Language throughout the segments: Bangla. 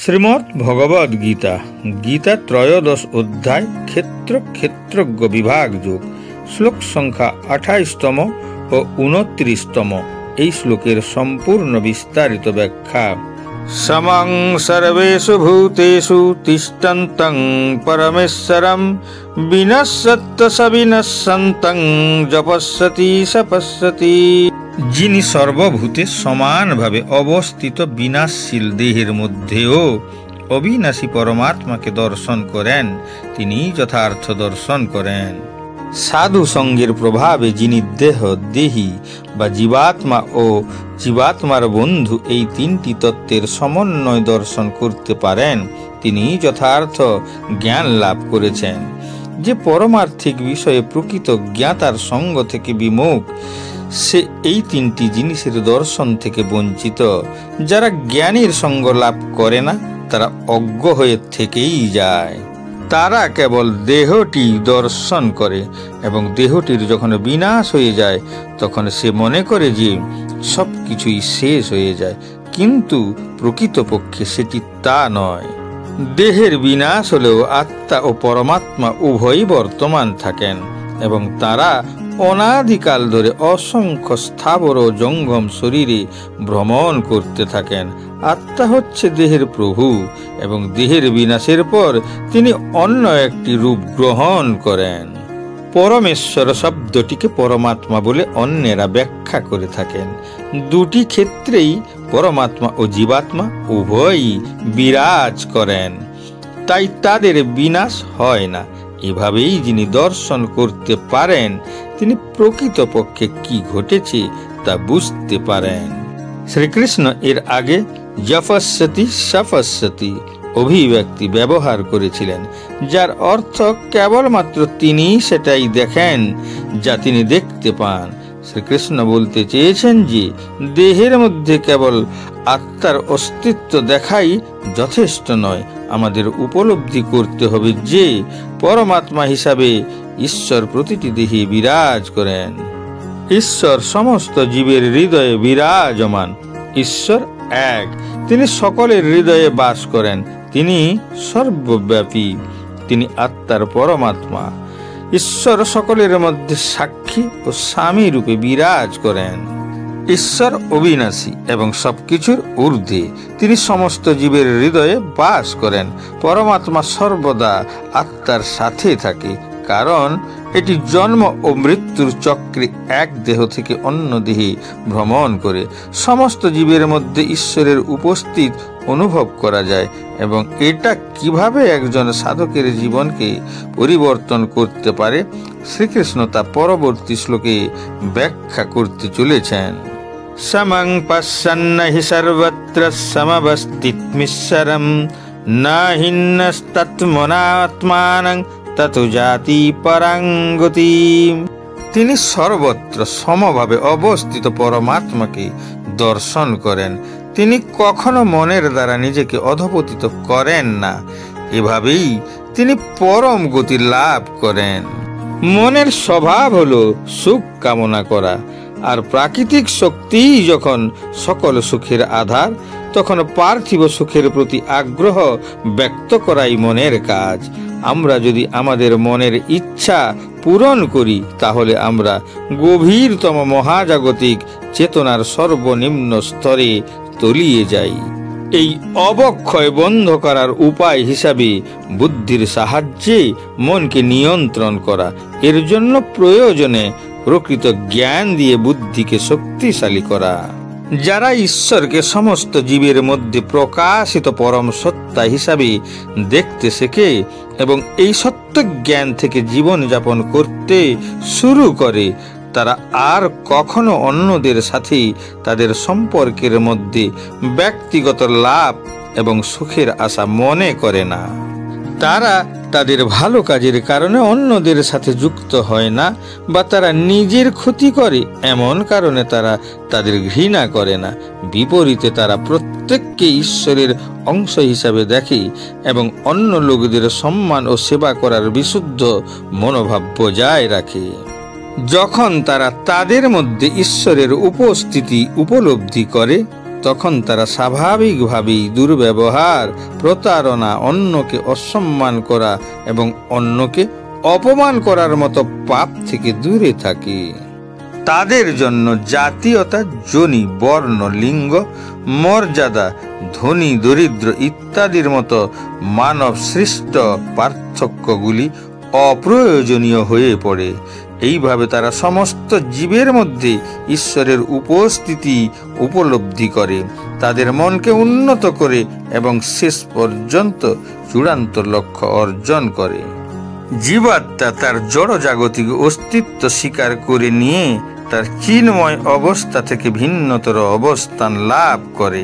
শ্রীমদ্ ভগবদ্ গীতা গীতা ত্রয়োদশ অধ্যায় ক্ষেত্র ক্ষেত্রজ্ঞ বিভাগ যোগ শ্লোক সংখ্যা 28তম ও 29তম। এই শ্লোকের সম্পূর্ণ বিস্তারিত ব্যাখ্যা। সমং সর্বেষু ভূতেষু তিষ্ঠন্তং পরমেশ্বরম বিনশ্যত স বিনশ্যন্তং যপস্যতি স পশ্যতি। যিনি সর্বভূতে সমানভাবে অবস্থিত বিনাশশীল দেহের মধ্যেও অবিনাশী পরমাত্মাকে দর্শন করেন, তিনি যথার্থ দর্শন করেন। সাধু সঙ্গের প্রভাবে যিনি দেহ, দেহী বা জীবাত্মা ও জীবাত্মার বন্ধু এই তিনটি তত্ত্বের সমন্বয় দর্শন করতে পারেন, তিনি যথার্থ জ্ঞান লাভ করেছেন। যে পরমার্থিক বিষয়ে প্রকৃত জ্ঞাতার সঙ্গ থেকে বিমুখ, সে এই তিনটি জিনিসের দর্শন থেকে বঞ্চিত। যারা জ্ঞানীর সঙ্গ লাভ করে না, তারা অজ্ঞ হয়ে থেকেই যায়। তারা কেবল দেহটি দর্শন করে এবং দেহটির যখন বিনাশ হয়ে যায়, তখন সে মনে করে যে সব কিছুই শেষ হয়ে যায়, কিন্তু প্রকৃতপক্ষে সেটি তা নয়। দেহের বিনাশ হলেও আত্মা ও পরমাত্মা উভয়ই বর্তমান থাকেন এবং তারা অনাদিকাল ধরে অসংখ্য স্থাবর ও জঙ্গম শরীরে ভ্রমণ করতে থাকেন। আত্মা হচ্ছে দেহের প্রভু এবং দেহের বিনাশের পর তিনি অন্য একটি রূপ গ্রহণ করেন। পরমেশ্বর শব্দটিকে পরমাত্মা বলে অন্যেরা ব্যাখ্যা করে থাকেন। দুটি ক্ষেত্রেই পরমাত্মা ও জীবাত্মা উভয়ই বিরাজ করেন, তাই তাদের বিনাশ হয় না। এভাবেই যিনি দর্শন করতে পারেন, তিনি প্রকৃতপক্ষে কি ঘটেছে তা বুঝতে পারেন। শ্রীকৃষ্ণ এর আগে যপস্যতি সপশ্যতি অভিব্যক্তি ব্যবহার করেছিলেন, যার অর্থ কেবলমাত্র তিনি সেটাই দেখেন যা তিনি দেখতে পান। শ্রীকৃষ্ণ বলতে চেয়েছেন যে দেহের মধ্যে কেবল আত্মার অস্তিত্ব দেখাই যথেষ্ট নয়, আমাদের উপলব্ধি করতে হবে যে পরমাত্মা হিসাবে ঈশ্বর প্রতিটি দেহে বিরাজ করেন। ঈশ্বর সমস্ত জীবের হৃদয়ে বিরাজমান। ঈশ্বর এক, তিনি সকলের হৃদয়ে বাস করেন, তিনি সর্বব্যাপী, তিনি আত্মার পরমাত্মা। ঈশ্বর সকলের মধ্যে সাক্ষী ও স্বামী রূপে বিরাজ করেন। ঈশ্বর অবিনাশী এবং সবকিছুর ঊর্ধ্বে, তিনি সমস্ত জীবের হৃদয়ে বাস করেন। পরমাত্মা সর্বদা আত্মার সাথে থাকে, কারণ এটি জন্ম ও মৃত্যুর চক্রে এক দেহ থেকে অন্য দেহে ভ্রমণ করে। সমস্ত জীবের মধ্যে ঈশ্বরের উপস্থিত অনুভব করা যায় এবং এটা কিভাবে একজন সাধকের জীবনকে পরিবর্তন করতে পারে, শ্রীকৃষ্ণ তা পরবর্তী শ্লোকে ব্যাখ্যা করতে চলেছেন। সমং পশ্যন্নহি সর্বত্র সমবস্থিতমিশ্বরম না হিন্নস্তৎমনাত্মানং ততু জাতি পরাঙ্গতি। তিনি সর্বত্র সমভাবে অবস্থিত পরমাত্মাকে দর্শন করেন। তিনি কখনো মনের দ্বারা নিজেকে অধঃপতিত করেন না। এভাবেই তিনি পরম গতি লাভ করেন। মনের স্বভাব হলো সুখ কামনা করা, আর প্রাকৃতিক শক্তি যখন সকল সুখের আধার, তখন পার্থিব সুখের প্রতি আগ্রহ ব্যক্ত করাই মনের কাজ। আমরা যদি আমাদের মনের ইচ্ছা পূরণ করি, তাহলে আমরা গভীরতম মহাজাগতিক চেতনার সর্বনিম্ন স্তরে তলিয়ে যাই। এই অবক্ষয় বন্ধ করার উপায় হিসাবে বুদ্ধির সাহায্যে মনকে নিয়ন্ত্রণ করা। এর জন্য প্রয়োজনে প্রকৃত জ্ঞান দিয়ে বুদ্ধিকে শক্তিশালী করা। যারা ঈশ্বরকে সমস্ত জীবের মধ্যে প্রকাশিত পরম সত্তা হিসাবে দেখতে শেখে এবং এই সত্য জ্ঞান থেকে জীবন যাপন করতে শুরু করে, তারা আর কখনো অন্যদের সাথে তাদের সম্পর্কের মধ্যে ব্যক্তিগত লাভ এবং সুখের আশা মনে করে না। তারা তাদের ভালো কাজের কারণে অন্যদের সাথে যুক্ত হয় না, বা তারা নিজের ক্ষতি করে এমন কারণে তারা তাদের ঘৃণা করে না। বিপরীতে তারা প্রত্যেককে ঈশ্বরের অংশ হিসাবে দেখে এবং অন্য লোকদের সম্মান ও সেবা করার বিশুদ্ধ মনোভাব বজায় রাখে। যখন তারা তাদের মধ্যে ঈশ্বরের উপস্থিতি উপলব্ধি করে, তখন তারা স্বাভাবিকভাবেই দুর্ব্যবহার, প্রতারণা, অন্যকে অসম্মান করা এবং অন্যকে অপমান করার মতো পাপ থেকে দূরে থাকে। তাদের জন্য জাতীয়তা, যোনি, বর্ণ, লিঙ্গ, মর্যাদা, ধনী দরিদ্র ইত্যাদির মতো মানব সৃষ্ট পার্থক্যগুলি অপ্রয়োজনীয় হয়ে পড়ে। এইভাবে তারা সমস্ত জীবের মধ্যে ঈশ্বরের উপস্থিতি উপলব্ধি করে, তাদের মনকে উন্নত করে এবং শেষ পর্যন্ত চূড়ান্ত লক্ষ্য অর্জন করে। জীবাত্মা তার জড়জাগতিক অস্তিত্ব স্বীকার করে নিয়ে তার চিন্ময় অবস্থা থেকে ভিন্নতর অবস্থান লাভ করে।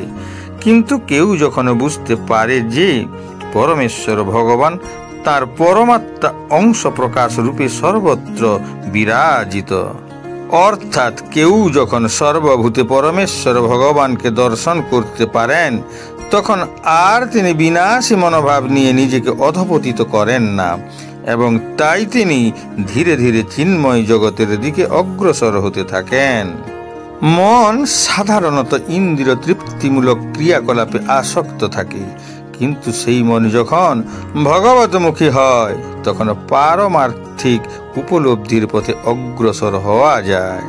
কিন্তু কেউ যখন বুঝতে পারে যে পরমেশ্বর ভগবান তার পরমাত্মা অংশ প্রকাশ রূপে সর্বত্র বিরাজিত, অর্থাৎ কেউ যখন সর্বভূতে পরমেশ্বর ভগবানকে দর্শন করতে পারেন, তখন আর তিনি বিনাশী মনোভাব নিয়ে নিজেকে অধঃপতিত করেন না, এবং তাই তিনি ধীরে ধীরে চিন্ময় জগতের দিকে অগ্রসর হতে থাকেন। মন সাধারণত ইন্দ্রিয় তৃপ্তিমূলক ক্রিয়াকলাপে আসক্ত থাকে, কিন্তু সেই মন যখন ভগবতমুখী হয় তখন পারমার্থিক উপলব্ধির পথে অগ্রসর হওয়া যায়।